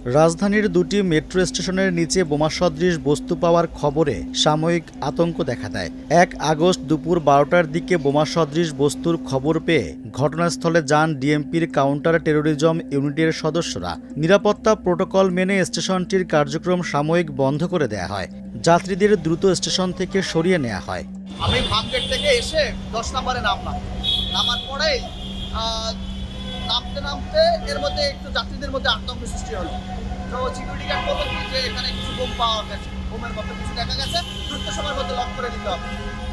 রাজধানীর দুটি মেট্রো স্টেশনের নিচে বোমাসদৃশ বস্তু পাওয়ার খবরে সাময়িক আতঙ্ক দেখা দেয়। ১ আগস্ট দুপুর ১২টার দিকে বোমাসদৃশ বস্তুর খবর পেয়ে ঘটনাস্থলে যান ডিএমপির কাউন্টার টেরোরিজম ইউনিটের সদস্যরা। নিরাপত্তা প্রোটোকল মেনে স্টেশনটির কার্যক্রম সাময়িক বন্ধ করে দেয়া হয়। যাত্রীদের দ্রুত স্টেশন থেকে সরিয়ে নেওয়া হয়। আমি ফার্মগেট থেকে এসে ১০ নম্বরে নামলাম। নামার পরেই নামতে এর মধ্যে একটু যাত্রীদের মধ্যে আতঙ্ক সৃষ্টি হলো। তো সিকিউরিটি গার্ড বলল কি যে এখানে কিছু বোম পাওয়া গেছে, বোমের মতো কিছু দেখা গেছে, দ্রুত সময়ের মধ্যে লক করে দিতে হবে।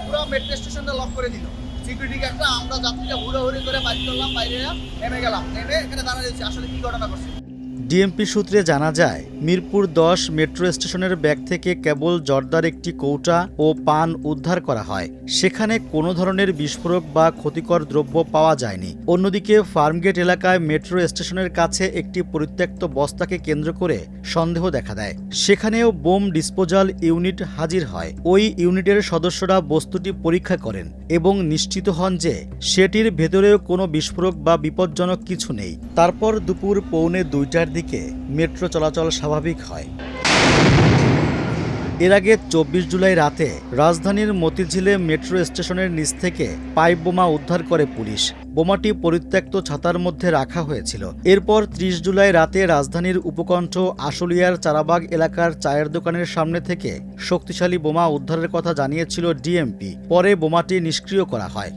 পুরো মেট্রো স্টেশনটা লক করে দিল সিকিউরিটি গার্ডরা। আমরা যাত্রীরা হুড়োহুড়ি করে বাইরে করলাম, বাইরে নেমে গেলাম। নেমে এখানে দাঁড়িয়ে রয়েছি আসলে কি ঘটনা ঘটছে। ডিএমপি সূত্রে জানা যায়, মিরপুর ১০ মেট্রো স্টেশনের ব্যাগ থেকে কেবল জর্দার একটি কৌটা ও পান উদ্ধার করা হয়। সেখানে কোনো ধরনের বিস্ফোরক বা ক্ষতিকর দ্রব্য পাওয়া যায়নি। অন্যদিকে ফার্মগেট এলাকায় মেট্রো স্টেশনের কাছে একটি পরিত্যক্ত বস্তাকে কেন্দ্র করে সন্দেহ দেখা দেয়। সেখানেও বোম ডিসপোজাল ইউনিট হাজির হয়। ওই ইউনিটের সদস্যরা বস্তুটি পরীক্ষা করেন এবং নিশ্চিত হন যে সেটির ভেতরেও কোনো বিস্ফোরক বা বিপজ্জনক কিছু নেই। তারপর দুপুর ১:৩০টার দিকে মেট্রো চলাচল স্বাভাবিক হয়। এর আগে ২৪ জুলাই রাতে রাজধানীর মতিঝিলে মেট্রো স্টেশনের নিচ থেকে পাইপ বোমা উদ্ধার করে পুলিশ। বোমাটি পরিত্যক্ত ছাতার মধ্যে রাখা হয়েছিল। এরপর ৩০ জুলাই রাতে রাজধানীর উপকণ্ঠ আশুলিয়ার চারাবাগ এলাকার চায়ের দোকানের সামনে থেকে শক্তিশালী বোমা উদ্ধারের কথা জানিয়েছিল ডিএমপি। পরে বোমাটি নিষ্ক্রিয় করা হয়।